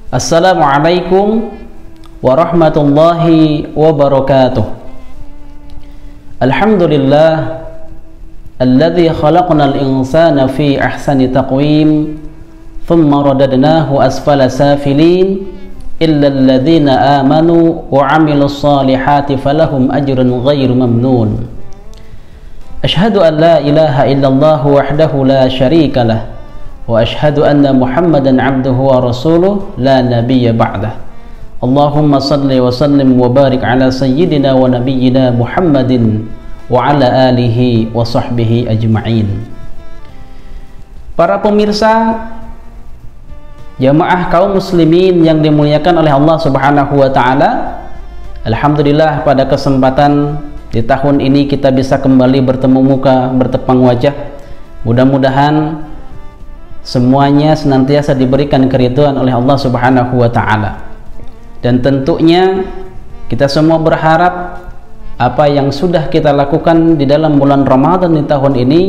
Assalamualaikum warahmatullahi wabarakatuh. Alhamdulillah alladzi khalaqnal insana fi ahsani taqwim thumma radadnahu asfala safilin illa alladhina amanu wa 'amilus salihati falahum ajrun ghairu mamnun. Ashhadu an la ilaha illallah wahdahu la syarika lah wa ashhadu anna Muhammadan 'abduhu wa rasuluh la nabiyya ba'dah. Allahumma salli wa sallim wa barik ala sayyidina wa nabiyyina Muhammadin wa ala alihi wa sahbihi ajma'in. Para pemirsa, jamaah kaum muslimin yang dimuliakan oleh Allah Subhanahu wa taala, alhamdulillah pada kesempatan di tahun ini kita bisa kembali bertemu muka, bertepang wajah. Mudah-mudahan semuanya senantiasa diberikan keridhaan oleh Allah Subhanahu wa taala. Dan tentunya kita semua berharap apa yang sudah kita lakukan di dalam bulan Ramadan di tahun ini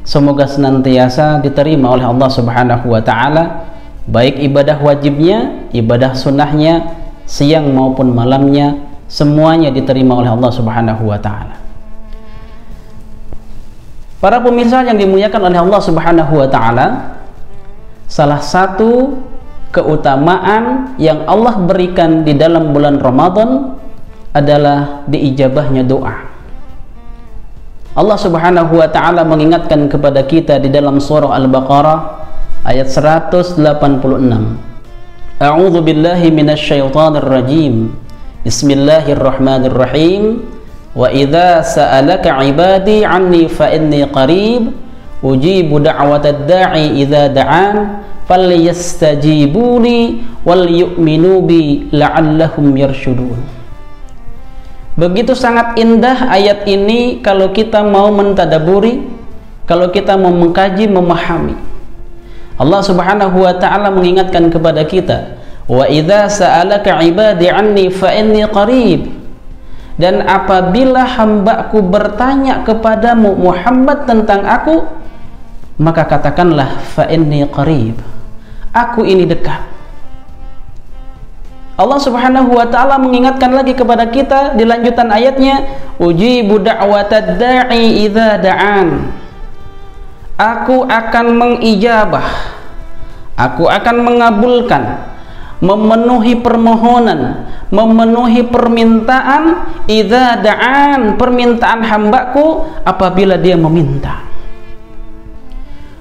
semoga senantiasa diterima oleh Allah Subhanahu wa taala, baik ibadah wajibnya, ibadah sunnahnya, siang maupun malamnya, semuanya diterima oleh Allah Subhanahu wa taala. Para pemirsa yang dimuliakan oleh Allah Subhanahu wa taala, salah satu keutamaan yang Allah berikan di dalam bulan Ramadan adalah diijabahnya doa. Allah Subhanahu wa taala mengingatkan kepada kita di dalam surah Al-Baqarah ayat 186. A'udzu billahi minasyaitonir rajim. Bismillahirrahmanirrahim. Wa idza sa'alaka 'ibadi 'anni fa inni qarib ujibu da'watad da'i idza da'an falyastajibuli wal yu'minu bi la'allahum yarshudun. Begitu sangat indah ayat ini kalau kita mau mentadaburi, kalau kita mau mengkaji, memahami. Allah Subhanahu wa taala mengingatkan kepada kita, wa idza sa'alaka 'ibadi 'anni fa inni qarib. Dan apabila hambaku bertanya kepadamu Muhammad tentang aku, maka katakanlah fa inni qarib, aku ini dekat. Allah Subhanahu wa taala mengingatkan lagi kepada kita di lanjutan ayatnya, ujibu da'watad da'i idza da'an. Aku akan mengijabah, aku akan mengabulkan, memenuhi permohonan, memenuhi permintaan idza da'an, permintaan hambaku apabila dia meminta.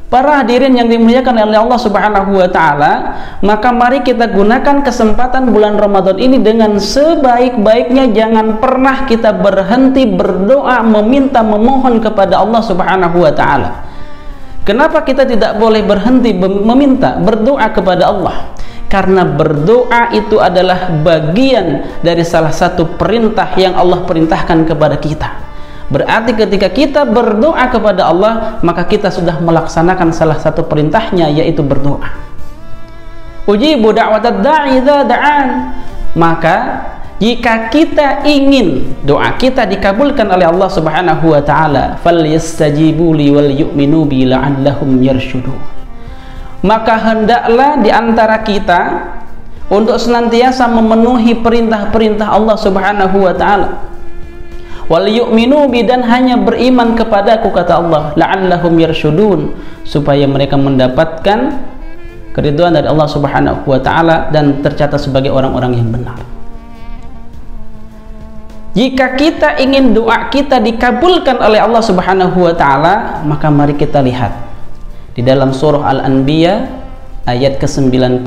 Para hadirin yang dimuliakan oleh Allah Subhanahu wa taala, maka mari kita gunakan kesempatan bulan Ramadan ini dengan sebaik-baiknya. Jangan pernah kita berhenti berdoa, meminta, memohon kepada Allah Subhanahu wa taala. Kenapa kita tidak boleh berhenti meminta, berdoa kepada Allah? Karena berdoa itu adalah bagian dari salah satu perintah yang Allah perintahkan kepada kita. Berarti ketika kita berdoa kepada Allah, maka kita sudah melaksanakan salah satu perintahnya, yaitu berdoa. Ujibu da'watad da'i idza da'an. Maka jika kita ingin doa kita dikabulkan oleh Allah Subhanahu wa taala, falyastajibu li wal yu'minu bi la'allahum yarshudun. Maka hendaklah di antara kita untuk senantiasa memenuhi perintah-perintah Allah Subhanahu wa taala. Wal yu'minu bi, dan hanya beriman kepadaku, kata Allah, la'allahum yarshudun, supaya mereka mendapatkan keridhaan dari Allah Subhanahu wa taala dan tercatat sebagai orang-orang yang benar. Jika kita ingin doa kita dikabulkan oleh Allah Subhanahu wa taala, maka mari kita lihat di dalam surah Al-Anbiya ayat ke-90,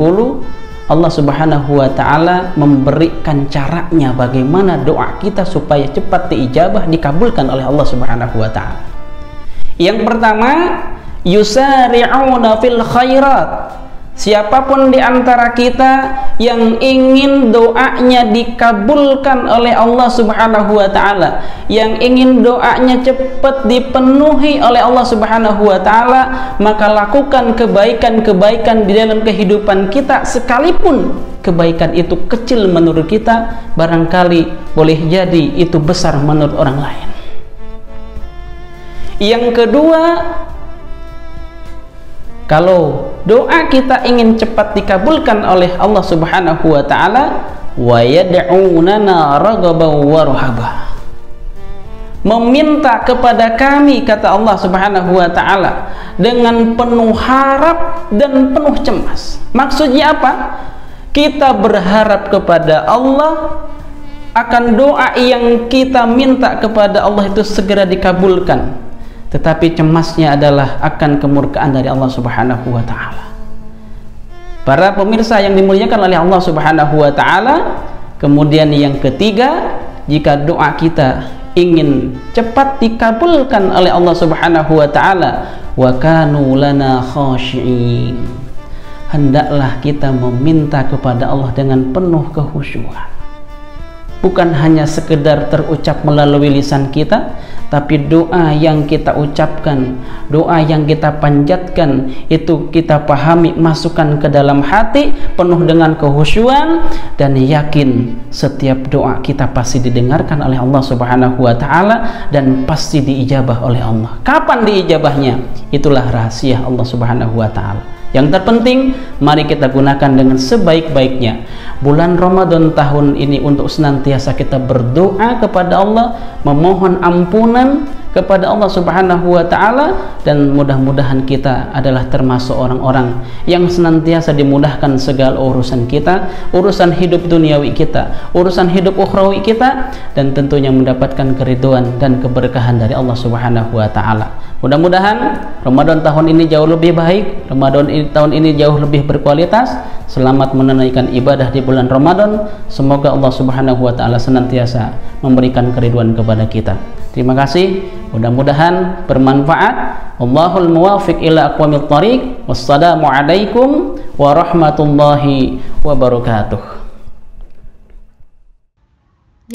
Allah Subhanahu wa taala memberikan caranya bagaimana doa kita supaya cepat diijabah, dikabulkan oleh Allah Subhanahu wa taala. Yang pertama, yusari'una fil khairat. Siapapun di antara kita yang ingin doanya dikabulkan oleh Allah Subhanahu wa taala, yang ingin doanya cepat dipenuhi oleh Allah Subhanahu wa taala, maka lakukan kebaikan-kebaikan di dalam kehidupan kita, sekalipun kebaikan itu kecil menurut kita, barangkali boleh jadi itu besar menurut orang lain. Yang kedua, kalau doa kita ingin cepat dikabulkan oleh Allah Subhanahu wa taala, wa yad'unana raghaban wa rahabah, meminta kepada kami, kata Allah Subhanahu wa taala, dengan penuh harap dan penuh cemas. Maksudnya apa? Kita berharap kepada Allah akan doa yang kita minta kepada Allah itu segera dikabulkan, tetapi cemasnya adalah akan kemurkaan dari Allah Subhanahu wa taala. Para pemirsa yang dimuliakan oleh Allah Subhanahu wa taala, kemudian yang ketiga, jika doa kita ingin cepat dikabulkan oleh Allah Subhanahu wa taala, wa kanu lana khashi'in, hendaklah kita meminta kepada Allah dengan penuh kekhusyuan. Bukan hanya sekedar terucap melalui lisan kita, tapi doa yang kita ucapkan, doa yang kita panjatkan, itu kita pahami, masukkan ke dalam hati penuh dengan kekhusyuan, dan yakin setiap doa kita pasti didengarkan oleh Allah Subhanahu wa taala dan pasti diijabah oleh Allah. Kapan diijabahnya? Itulah rahasia Allah Subhanahu wa taala. Yang terpenting, mari kita gunakan dengan sebaik-baiknya bulan Ramadan tahun ini untuk senantiasa kita berdoa kepada Allah, memohon ampunan kepada Allah Subhanahu wa taala, dan mudah-mudahan kita adalah termasuk orang-orang yang senantiasa dimudahkan segala urusan kita, urusan hidup duniawi kita, urusan hidup ukhrawi kita, dan tentunya mendapatkan keridhaan dan keberkahan dari Allah Subhanahu wa taala. Mudah-mudahan Ramadan tahun ini jauh lebih baik, tahun ini jauh lebih berkualitas. Selamat menunaikan ibadah di bulan Ramadan. Semoga Allah Subhanahu wa taala senantiasa memberikan keridhaan kepada kita. Terima kasih, mudah-mudahan bermanfaat. Allahul muwafiq ila aqwamit thariq. Wassalamu alaikum warahmatullahi wabarakatuh.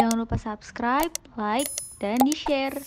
Jangan lupa subscribe, like, dan di-share.